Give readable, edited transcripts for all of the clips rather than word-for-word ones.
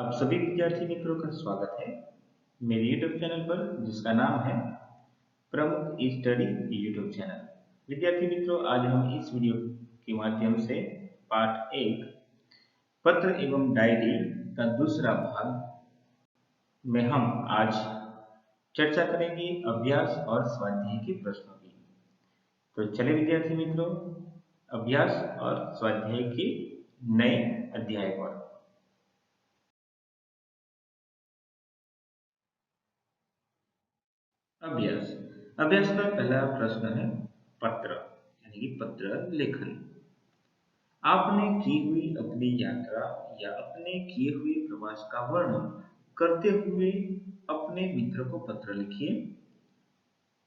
आप सभी विद्यार्थी मित्रों का स्वागत है मेरे YouTube चैनल पर, जिसका नाम है प्रमुख स्टडी YouTube चैनल। विद्यार्थी मित्रों, आज हम इस वीडियो के माध्यम से पाठ 1 पत्र एवं डायरी का दूसरा भाग में हम आज चर्चा करेंगे अभ्यास और स्वाध्याय के प्रश्नों की। तो चले विद्यार्थी मित्रों, अभ्यास और स्वाध्याय के नए अध्याय पर। अभ्यास अभ्यास का पहला प्रश्न है पत्र यानी कि पत्र लेखन। आपने की हुई अपनी यात्रा या अपने किए हुए प्रवास का वर्णन करते हुए अपने मित्र को पत्र लिखिए।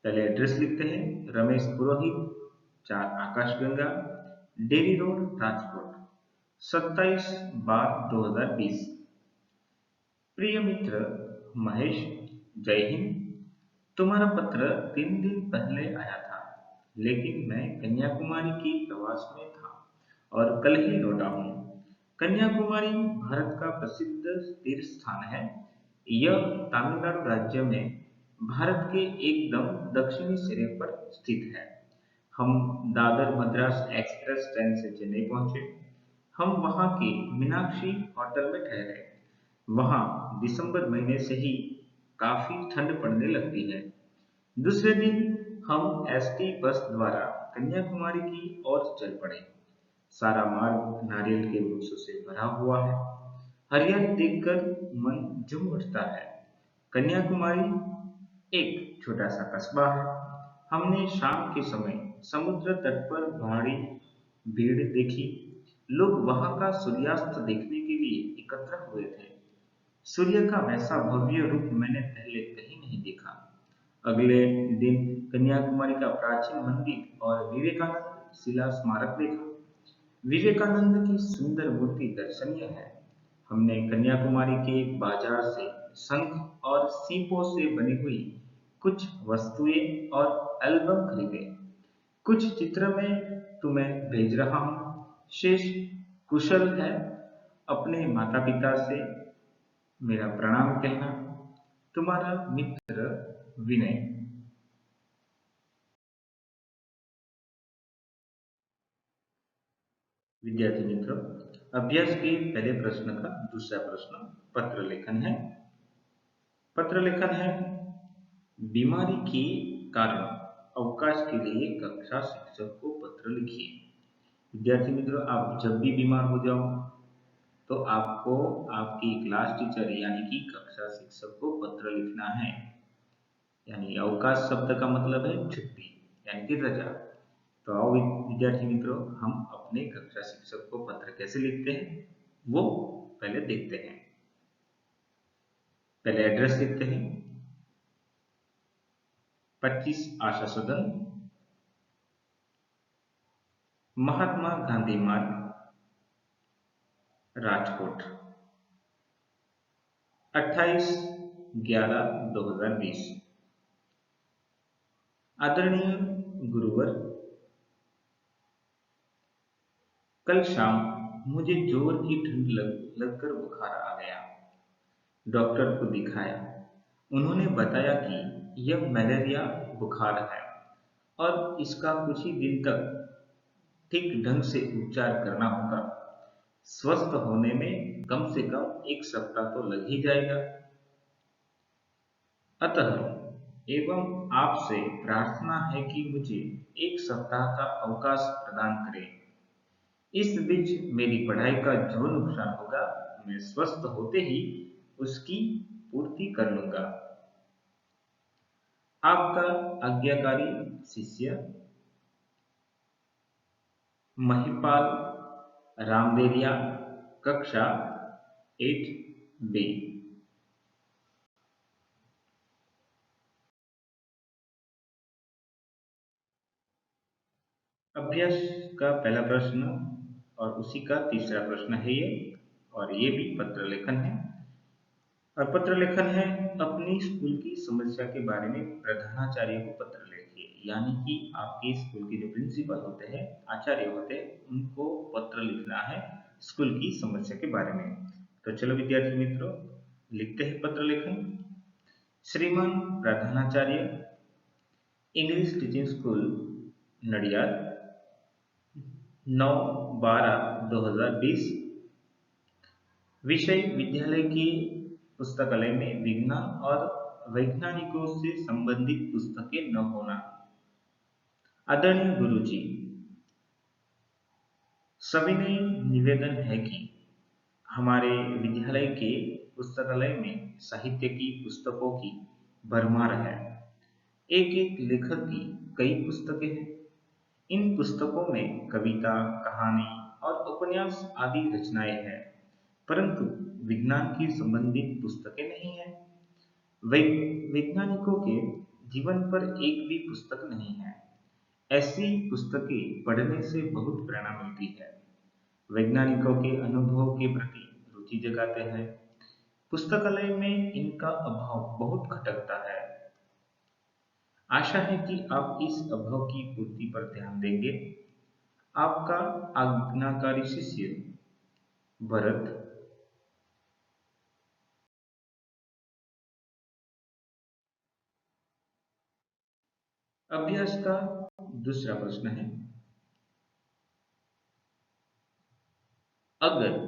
पहले एड्रेस लिखते हैं, रमेश पुरोहित, 4 आकाशगंगा, डेरी रोड, राजकोट, 27/12/2020। प्रिय मित्र महेश, जय हिंद। तुम्हारा पत्र 3 दिन पहले आया था, लेकिन मैं कन्याकुमारी की प्रवास में था और कल ही लौटा हूँ। कन्याकुमारी भारत का प्रसिद्ध तीर्थ स्थान है। यह तमिलनाडु राज्य में भारत के एकदम दक्षिणी सिरे पर स्थित है। हम दादर मद्रास एक्सप्रेस ट्रेन से चेन्नई पहुंचे। हम वहां के मीनाक्षी होटल में ठहरे। वहां दिसंबर महीने से ही काफी ठंड पड़ने लगती है। दूसरे दिन हम एसटी बस द्वारा कन्याकुमारी की ओर चल पड़े। सारा मार्ग नारियल के वृक्षों से भरा हुआ है। हरियाली देखकर मन झूम उठता है। कन्याकुमारी एक छोटा सा कस्बा है। हमने शाम के समय समुद्र तट पर भारी भीड़ देखी। लोग वहां का सूर्यास्त देखने के लिए एकत्र हुए थे। सूर्य का वैसा भव्य रूप मैंने पहले कहीं नहीं देखा। अगले दिन कन्याकुमारी का प्राचीन मंदिर और विवेकानंद शिला स्मारक देखा। विवेकानंद की सुंदर मूर्ति दर्शनीय है। हमने कन्याकुमारी के बाजार से शंख और सीपों से बनी हुई कुछ वस्तुएं और एल्बम खरीदे। कुछ चित्र मैं तुम्हें भेज रहा हूँ। शेष कुशल है। अपने माता पिता से मेरा प्रणाम कहना। तुम्हारा मित्र विनय। विद्यार्थी मित्रों, अभ्यास के पहले प्रश्न का दूसरा प्रश्न पत्र लेखन है। पत्र लेखन है, बीमारी के कारण अवकाश के लिए कक्षा शिक्षक को पत्र लिखिए। विद्यार्थी मित्रों, आप जब भी बीमार हो जाओ तो आपको आपकी क्लास टीचर यानी कि कक्षा शिक्षक को पत्र लिखना है। यानी अवकाश शब्द का मतलब है छुट्टी यानी कि रजा। तो आओ विद्यार्थी मित्रों, हम अपने कक्षा शिक्षक को पत्र कैसे लिखते हैं वो पहले देखते हैं। पहले एड्रेस लिखते हैं, 25 आशा सदन, महात्मा गांधी मार्ग, राजकोट, 28/11/2020। आदरणीय गुरुवर, कल शाम मुझे जोर की ठंड लगकर बुखार आ गया। डॉक्टर को दिखाया। उन्होंने बताया कि यह मलेरिया बुखार है और इसका कुछ ही दिन तक ठीक ढंग से उपचार करना होगा। स्वस्थ होने में कम से कम 1 सप्ताह तो लग ही जाएगा। अतः एवं आपसे प्रार्थना है कि मुझे 1 सप्ताह का अवकाश प्रदान करें। इस बीच मेरी पढ़ाई का जो नुकसान होगा, मैं स्वस्थ होते ही उसकी पूर्ति कर लूंगा। आपका आज्ञाकारी शिष्य महिपाल रामदेरिया, कक्षा 8B। अभ्यास का पहला प्रश्न और उसी का तीसरा प्रश्न है ये, और ये भी पत्र लेखन है। और पत्र लेखन है, अपनी स्कूल की समस्या के बारे में प्रधानाचार्य को पत्र लिखिए। यानी कि आपके स्कूल के जो प्रिंसिपल होते हैं, आचार्य होते हैं, उनको पत्र लिखना है स्कूल की समस्या के बारे में। तो चलो विद्यार्थी मित्रों, लिखते हैं पत्र लेखन। श्रीमान प्रधानाचार्य, इंग्लिश टीचिंग स्कूल नडियाद, 9/12/2020। विषय विद्यालय की पुस्तकालय में विज्ञान और वैज्ञानिकों से संबंधित पुस्तकें न होना। आदरणीय गुरुजी, सविनय निवेदन है कि हमारे विद्यालय के पुस्तकालय में साहित्य की पुस्तकों की भरमार है। एक एक लेखक की कई पुस्तकें हैं। इन पुस्तकों में कविता, कहानी और उपन्यास आदि रचनाएं हैं, परंतु विज्ञान की संबंधित पुस्तकें नहीं हैं। वैज्ञानिकों के जीवन पर एक भी पुस्तक नहीं है। ऐसी पुस्तकें पढ़ने से बहुत प्रेरणा मिलती है, वैज्ञानिकों के अनुभव के प्रति रुचि जगाते हैं। पुस्तकालय में इनका अभाव बहुत खटकता है। आशा है कि आप इस अभाव की पूर्ति पर ध्यान देंगे। आपका आज्ञाकारी शिष्य भरत। अभ्यास का दूसरा प्रश्न है, अगर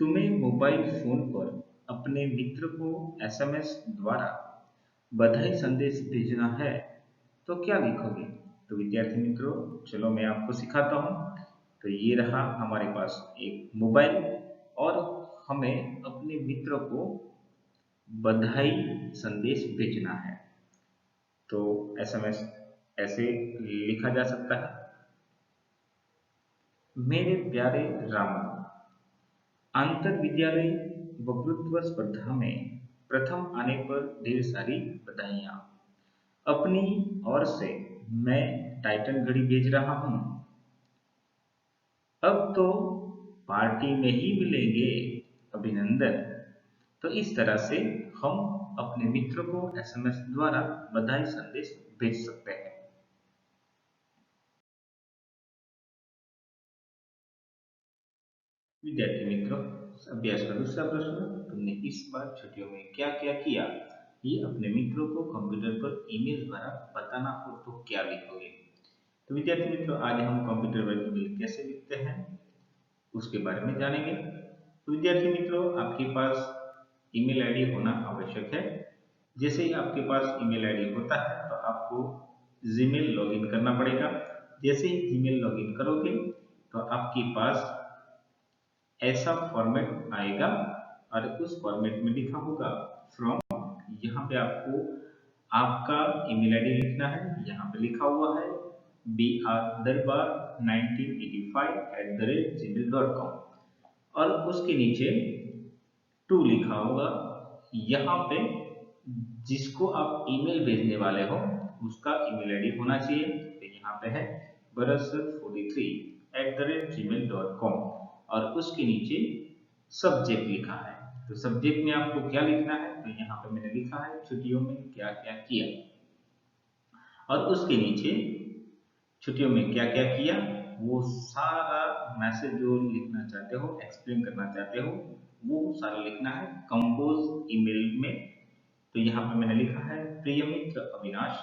तुम्हें मोबाइल फोन पर अपने मित्र को एसएमएस द्वारा बधाई संदेश भेजना है तो क्या लिखोगे? तो विद्यार्थी मित्रों, चलो मैं आपको सिखाता हूँ। तो ये रहा हमारे पास एक मोबाइल और हमें अपने मित्र को बधाई संदेश भेजना है। तो एसएमएस ऐसे लिखा जा सकता है, मेरे प्यारे रामू, अंतर विद्यालय वक्तृत्व स्पर्धा में प्रथम आने पर ढेर सारी बधाइयाँ। अपनी ओर से मैं टाइटन घड़ी भेज रहा हूँ। अब तो पार्टी में ही मिलेंगे, अभिनंदन। तो इस तरह से हम अपने मित्र को एसएमएस द्वारा बधाई संदेश भेज सकते हैं। विद्यार्थी मित्रों, अभ्यास का दूसरा प्रश्न, तुमने इस बार छुट्टियों में क्या क्या किया? ये अपने मित्रों को कंप्यूटर पर ईमेल द्वारा बताना हो तो क्या लिखोगे? तो विद्यार्थी मित्रों, आज हम कंप्यूटर पर ईमेल कैसे लिखते हैं उसके बारे में जानेंगे। तो विद्यार्थी मित्रों, आपके पास ईमेल आईडी होना आवश्यक है। जैसे ही आपके पास ईमेल आईडी होता है तो आपको जीमेल लॉगिन करना पड़ेगा। जैसे ही जीमेल लॉगिन करोगे तो आपके पास ऐसा फॉर्मेट आएगा और उस फॉर्मेट में लिखा होगा फ्रॉम। यहाँ पे आपको आपका ईमेल आईडी लिखना है। यहाँ पे लिखा हुआ है br darbar1985@gmail.com और उसके नीचे टू लिखा होगा। यहाँ पे जिसको आप ईमेल भेजने वाले हो उसका ईमेल आईडी होना चाहिए। तो यहाँ पे है bharat43@gmail.com और उसके नीचे सब्जेक्ट लिखा है। तो सब्जेक्ट में आपको क्या लिखना है? तो यहाँ पे मैंने लिखा है छुट्टियों में क्या क्या किया, और उसके नीचे छुट्टियों में क्या क्या किया वो सारा मैसेज जो लिखना चाहते हो, एक्सप्लेन करना चाहते हो, वो सारा लिखना है कंपोज ईमेल में। तो यहाँ पे मैंने लिखा है प्रिय मित्र अविनाश,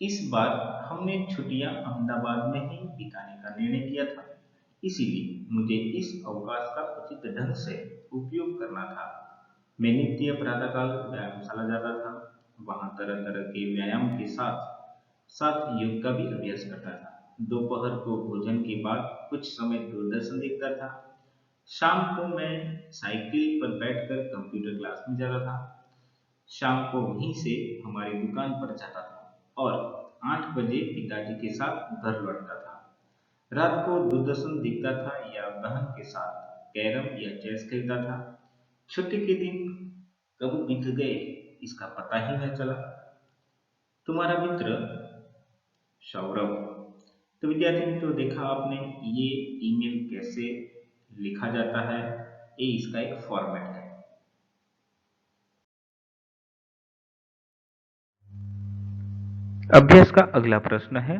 इस बार हमने छुट्टियां अहमदाबाद में ही बिताने का निर्णय किया था, इसीलिए मुझे इस अवकाश का उचित ढंग से उपयोग करना था। मैं नित्य प्रातःकाल व्यायामशाला जाता था, वहां तरह तरह के व्यायाम के साथ साथ योग का भी अभ्यास करता था। दोपहर को भोजन के बाद कुछ समय दूरदर्शन देखता था। शाम को मैं साइकिल पर बैठकर कंप्यूटर क्लास में जाता था। शाम को वहीं से हमारी दुकान पर जाता था और 8 बजे पिताजी के साथ घर लौटता था। रात को दूरदर्शन देखता था या बहन के साथ कैरम या चेस खेलता था। छुट्टी के दिन कब बीत गए इसका पता ही न चला। तुम्हारा मित्र सौरभ। तो विद्यार्थी मित्रों, देखा आपने ये ईमेल कैसे लिखा जाता है, ये इसका एक फॉर्मेट है। अभ्यास का अगला प्रश्न है,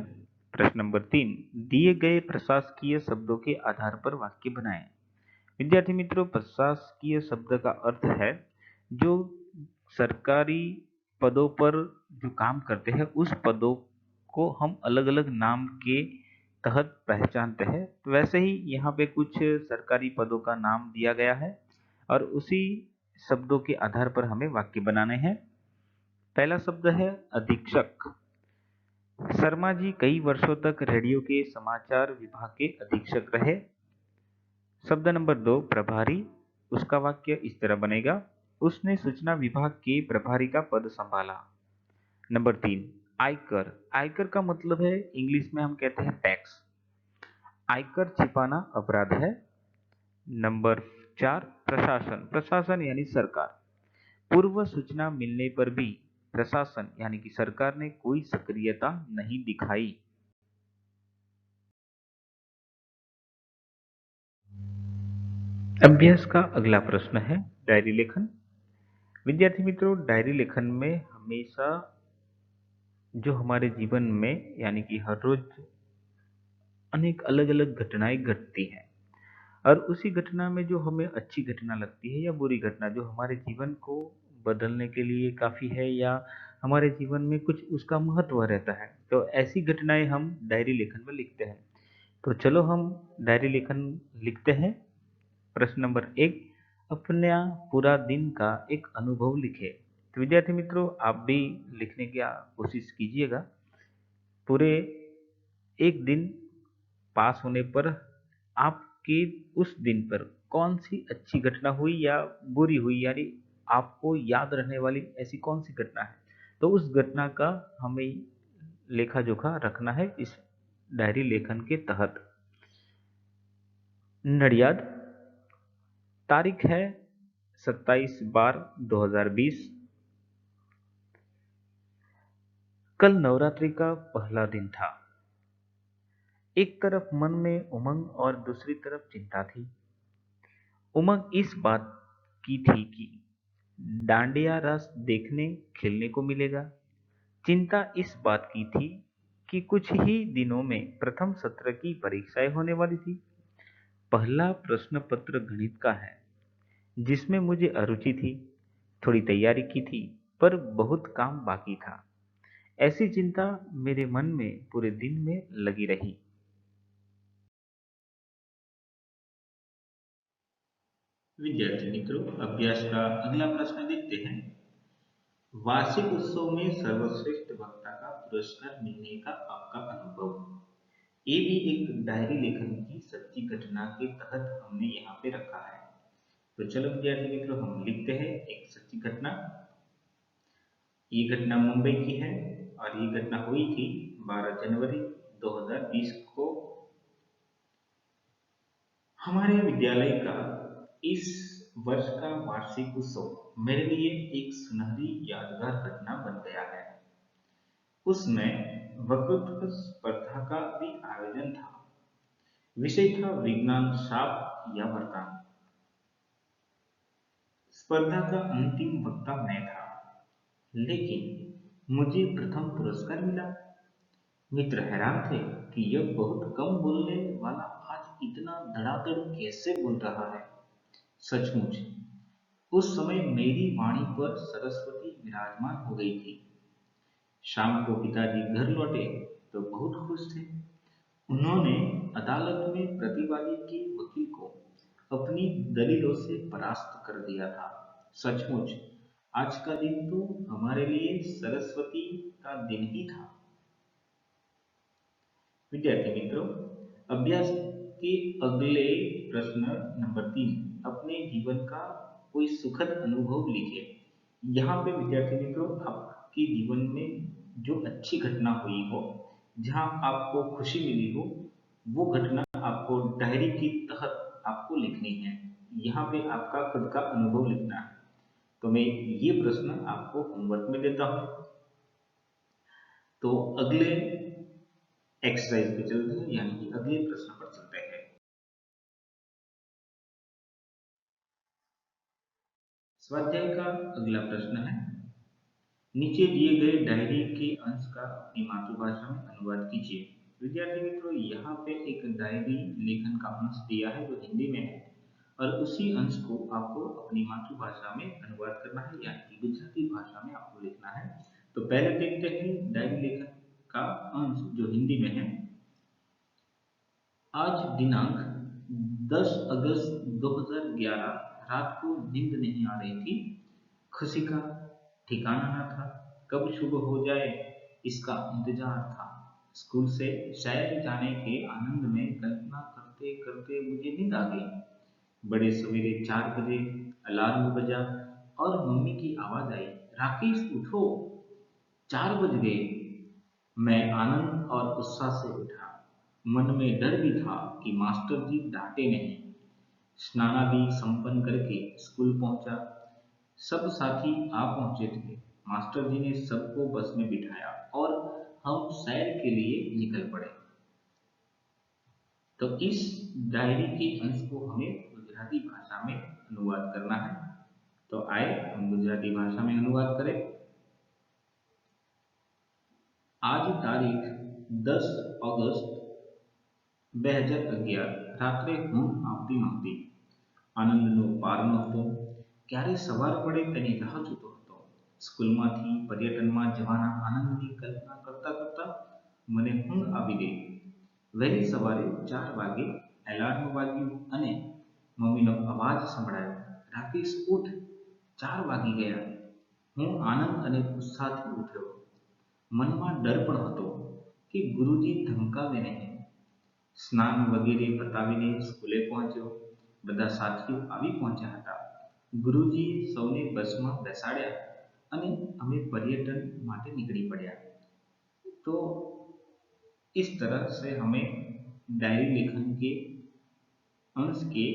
प्रश्न नंबर 3, दिए गए प्रशासकीय शब्दों के आधार पर वाक्य बनाएं। विद्यार्थी मित्रों, प्रशासकीय शब्द का अर्थ है जो सरकारी पदों पर जो काम करते हैं उस पदों को हम अलग अलग नाम के तहत पहचानते हैं। तो वैसे ही यहाँ पे कुछ सरकारी पदों का नाम दिया गया है और उसी शब्दों के आधार पर हमें वाक्य बनाने हैं। पहला शब्द है अधीक्षक। शर्मा जी कई वर्षों तक रेडियो के समाचार विभाग के अधीक्षक रहे। शब्द नंबर 2 प्रभारी। उसका वाक्य इस तरह बनेगा, उसने सूचना विभाग के प्रभारी का पद संभाला। नंबर 3 आयकर। आयकर का मतलब है इंग्लिश में हम कहते हैं टैक्स। आयकर छिपाना अपराध है। नंबर 4 प्रशासन। प्रशासन यानी सरकार। पूर्व सूचना मिलने पर भी प्रशासन यानी कि सरकार ने कोई सक्रियता नहीं दिखाई। अभ्यास का अगला प्रश्न है डायरी लेखन। विद्यार्थी मित्रों, डायरी लेखन में हमेशा जो हमारे जीवन में यानी कि हर रोज अनेक अलग अलग घटनाएं घटती हैं और उसी घटना में जो हमें अच्छी घटना लगती है या बुरी घटना जो हमारे जीवन को बदलने के लिए काफी है या हमारे जीवन में कुछ उसका महत्व रहता है, तो ऐसी घटनाएं हम डायरी लेखन में लिखते हैं। तो चलो हम डायरी लेखन लिखते हैं। प्रश्न नंबर 1, अपना पूरा दिन का एक अनुभव लिखे। तो विद्यार्थी मित्रों, आप भी लिखने की कोशिश कीजिएगा। पूरे एक दिन पास होने पर आपके उस दिन पर कौन सी अच्छी घटना हुई या बुरी हुई, यानी आपको याद रहने वाली ऐसी कौन सी घटना है, तो उस घटना का हमें लेखा जोखा रखना है इस डायरी लेखन के तहत। नडियाद। तारीख है 27/12/2020। कल नवरात्रि का पहला दिन था। एक तरफ मन में उमंग और दूसरी तरफ चिंता थी। उमंग इस बात की थी कि डांडिया रास देखने खेलने को मिलेगा। चिंता इस बात की थी कि कुछ ही दिनों में प्रथम सत्र की परीक्षाएं होने वाली थी। पहला प्रश्न पत्र गणित का है जिसमें मुझे अरुचि थी। थोड़ी तैयारी की थी पर बहुत काम बाकी था। ऐसी चिंता मेरे मन में पूरे दिन में लगी रही। विद्यार्थी मित्रों, अभ्यास का अगला प्रश्न देखते हैं। वार्षिक उत्सव में सर्वश्रेष्ठ वक्ता का पुरस्कार मिलने का आपका अनुभव। ये भी एक डायरी लेखन की सच्ची घटना के तहत हमने यहाँ पे रखा है। तो चलो विद्यार्थी मित्रों, हम लिखते हैं एक सच्ची घटना। ये घटना मुंबई की है और ये घटना हुई थी 12 जनवरी 2020 को। हमारे विद्यालय का इस वर्ष का वार्षिक उत्सव मेरे लिए एक सुनहरी यादगार घटना बन गया है। उसमें वक्तृत्व स्पर्धा का भी आयोजन था। विषय था विज्ञान शाप या वरदान। स्पर्धा का अंतिम वक्ता मैं था, लेकिन मुझे प्रथम पुरस्कार मिला। मित्र हैरान थे कि यह बहुत कम बोलने वाला आज इतना धड़ाधड़ कैसे बोल रहा है। सचमुच उस समय मेरी वाणी पर सरस्वती विराजमान हो गई थी। शाम को पिताजी घर लौटे तो बहुत खुश थे। उन्होंने अदालत में प्रतिवादी के वकील को अपनी दलीलों से परास्त कर दिया था। सचमुच आज का दिन तो हमारे लिए सरस्वती का दिन ही था। विद्यार्थी मित्रों, अभ्यास के अगले प्रश्न नंबर 3, अपने जीवन का कोई सुखद अनुभव लिखिए। यहाँ पे विद्यार्थी मित्रों, आपके जीवन में जो अच्छी घटना हुई हो, जहाँ आपको खुशी मिली हो, वो घटना आपको डायरी के तहत आपको लिखनी है। यहाँ पे आपका खुद का अनुभव लिखना है। तो मैं ये प्रश्न आपको होमवर्क में देता हूँ। तो अगले एक्सरसाइज पे चलते हैं, यानी कि अगले प्रश्न पर चलते हैं। स्वाध्याय का अगला प्रश्न है, नीचे दिए गए डायरी के अंश का अपनी मातृभाषा में अनुवाद कीजिए। विद्यार्थी मित्रों, यहाँ पे एक डायरी लेखन का अंश दिया है जो हिंदी में है और उसी अंश को आपको अपनी मातृभाषा में अनुवाद करना है, यानी कि गुजराती भाषा में आपको लिखना है। तो पहले देखते हैं डायरी लेखन का अंश जो हिंदी में है। आज दिनांक 10 अगस्त 2011 रात को नींद नहीं आ रही थी। खुशी का ठिकाना न था। कब शुभ हो जाए इसका इंतजार था। स्कूल से शहर जाने के आनंद में कल्पना करते करते मुझे नींद आ गई। बड़े सवेरे 4 बजे अलार्म बजा और मम्मी की आवाज आई, राकेश उठो, 4 बज गए। मैं आनंद और उत्साह से उठा। मन में डर भी था कि मास्टर जी डांटे नहीं। स्नानादि संपन्न करके स्कूल पहुंचा। सब साथी आ पहुंचे थे। मास्टर जी ने सबको बस में बिठाया और हम सैर के लिए निकल पड़े। तो इस डायरी के अंश को हमें गुजराती भाषा में अनुवाद करना है। तो आए हम गुजराती भाषा में अनुवाद करें। आज तारीख 10 ऑगस्ट 2011 રાત્રે હું આવતી નહોતી. આનંદનો પાર નહોતો. ક્યારે સવાર પડે તેની રાહ જોતો હતો. સ્કૂલમાંથી પર્યટનમાં જવાના આનંદની કલ્પના કરતા કરતા મને ઊંઘ આવી ગઈ. વહેલી સવારે 4 વાગે એલાર્મ વાગ્યું અને મમ્મીનો અવાજ સંભળાયો, રાકેશ ઉઠ, 4 વાગી ગયા. હું આનંદ અને ઉત્સાહથી ઉઠ્યો. મનમાં ડર પણ હતો કે ગુરુજી ધમકાવે નહીં. સ્નાન વગેરે પતાવીને સ્કૂલે પહોંચ્યો. બધા સાથીઓ આવી પહોંચ્યા હતા. ગુરુજીએ સૌને બસમાં બેસાડ્યા અને અમે पर्यटन માટે निकली पड़ा। तो इस तरह से हमें डायरी लेखन के अंश के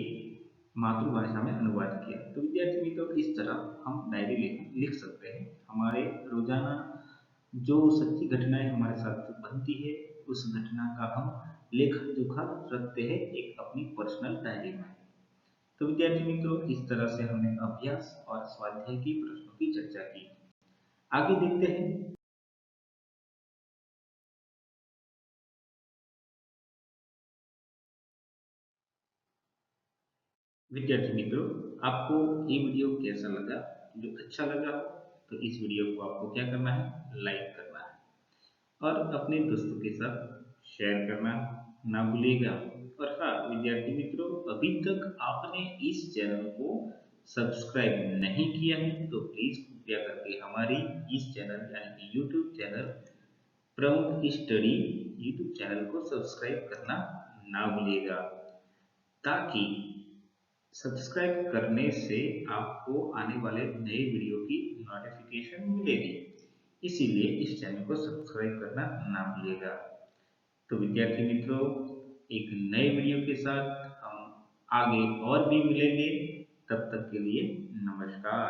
मातृभाषा में अनुवाद किया। तो विद्यार्थी मित्रों, इस तरह हम डायरी लेखन लिख सकते हैं। हमारे रोजाना जो सच्ची घटनाएं हमारे साथ बनती है उस घटना का हम लेखा जोखा रखते हैं एक अपनी पर्सनल डायरी में। तो विद्यार्थी मित्रों, इस तरह से हमने अभ्यास और स्वाध्याय की प्रश्नों की चर्चा की। आगे देखते हैं। विद्यार्थी मित्रों, आपको ये वीडियो कैसा लगा? जो अच्छा लगा हो तो इस वीडियो को आपको क्या करना है, लाइक करना है और अपने दोस्तों के साथ शेयर करना ना भूलिएगा। और हाँ विद्यार्थी मित्रों, अभी तक आपने इस चैनल को सब्सक्राइब नहीं किया है तो प्लीज कृपया करके हमारी इस चैनल यानी कि यूट्यूब चैनल प्रमुख स्टडी यूट्यूब चैनल को सब्सक्राइब करना ना भूलिएगा, ताकि सब्सक्राइब करने से आपको आने वाले नए वीडियो की नोटिफिकेशन मिलेगी। इसीलिए इस चैनल को सब्सक्राइब करना ना भूलिएगा। तो विद्यार्थी मित्रों, एक नए वीडियो के साथ हम आगे और भी मिलेंगे। तब तक के लिए नमस्कार।